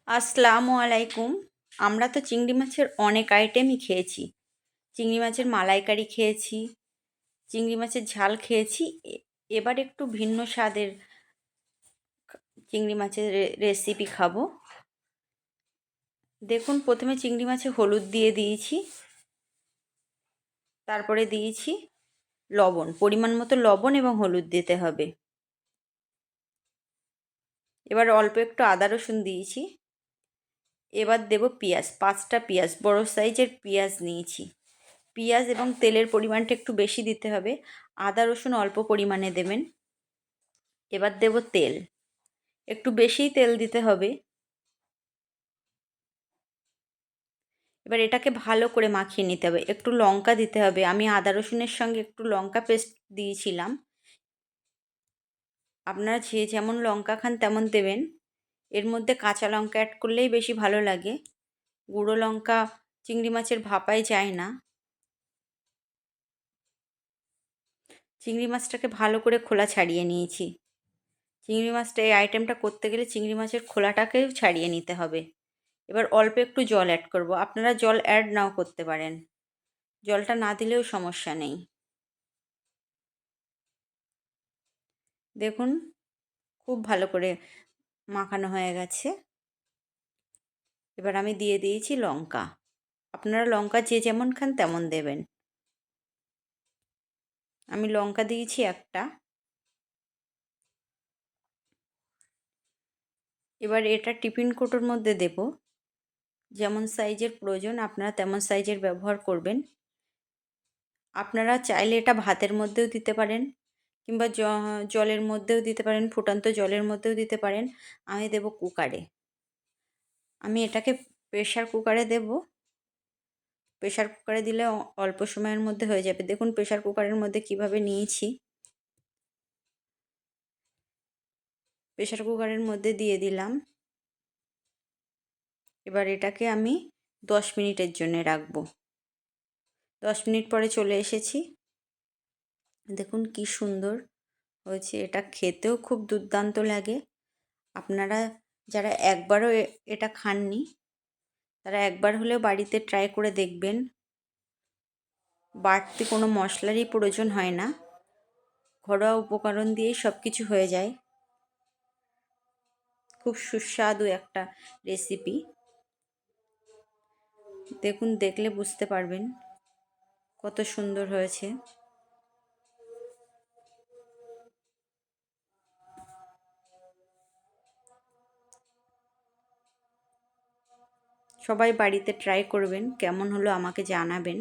আসসালামু আলাইকুম। আমরা তো চিংড়ি মাছের অনেক আইটেমই খেয়েছি। চিংড়ি মাছের মালাইকারি খেয়েছি, চিংড়ি মাছের ঝাল খেয়েছি। এবার একটু ভিন্ন স্বাদের চিংড়ি মাছের রেসিপি খাবো। দেখুন, প্রথমে চিংড়ি মাছে হলুদ দিয়ে দিয়েছি, তারপরে দিয়েছি লবণ, পরিমাণ মতো লবণ এবং হলুদ দিতে হবে। এবার অল্প একটু আদা রসুন দিয়েছি। এবার দেব পেঁয়াজ, 5টা পেঁয়াজ, বড় সাইজের পেঁয়াজ নিয়েছি। পেঁয়াজ এবং তেলের পরিমাণটা একটু বেশি দিতে হবে। আদা রসুন অল্প পরিমাণে দেবেন। এবার দেব তেল, একটু বেশিই তেল দিতে হবে। এবার এটাকে ভালো করে মাখিয়ে নিতে হবে। একটু লঙ্কা দিতে হবে, আমি আদা রসুনের সঙ্গে একটু লঙ্কা পেস্ট দিয়েছিলাম। আপনারা যে যেমন লঙ্কা খান তেমন দেবেন। এর মধ্যে কাঁচা লঙ্কা অ্যাড করলেই বেশি ভালো লাগে, গুঁড়ো লঙ্কা চিংড়ি মাছের ভাপায় যায় না। চিংড়ি মাছটাকে ভালো করে খোলা ছাড়িয়ে নিয়েছি। চিংড়ি মাছটা, এই আইটেমটা করতে গেলে চিংড়ি মাছের খোলাটাকেও ছাড়িয়ে নিতে হবে। এবার অল্প একটু জল অ্যাড করব, আপনারা জল অ্যাড নাও করতে পারেন, জলটা না দিলেও সমস্যা নেই। দেখুন, খুব ভালো করে মাখানো হয়ে গেছে। এবার আমি দিয়ে দিয়েছি লঙ্কা, আপনারা লঙ্কা যে যেমন খান তেমন দেবেন। আমি লঙ্কা দিয়েছি একটা। এবার এটা টিফিন কৌটোর মধ্যে দেব। যেমন সাইজের প্রয়োজন আপনারা তেমন সাইজের ব্যবহার করবেন। আপনারা চাইলে এটা ভাতের মধ্যেও দিতে পারেন, কিংবা জলের মধ্যেও দিতে পারেন, ফুটন্ত জলের মধ্যেও দিতে পারেন। আমি দেব কুকারে। আমি এটাকে প্রেশার কুকারে দেব। প্রেশার কুকারে দিলে অল্প সময়ের মধ্যে হয়ে যাবে। দেখুন প্রেশার কুকারের মধ্যে কিভাবে নিয়েছি। প্রেশার কুকারের মধ্যে দিয়ে দিলাম। এবার এটাকে আমি 10 মিনিটের জন্য রাখবো। 10 মিনিট পরে চলে এসেছি। দেখুন কি সুন্দর হয়েছে, এটা খেতেও খুব দুর্দান্ত লাগে। আপনারা যারা একবারও এটা খাননি, তারা একবার হলেও বাড়িতে ট্রাই করে দেখবেন। বাড়তি কোনো মশলারই প্রয়োজন হয় না, ঘরোয়া উপকরণ দিয়েই সব কিছু হয়ে যায়। খুব সুস্বাদু একটা রেসিপি। দেখুন, দেখলে বুঝতে পারবেন কত সুন্দর হয়েছে। সবাই বাড়িতে ট্রাই করবেন, কেমন হলো আমাকে জানাবেন।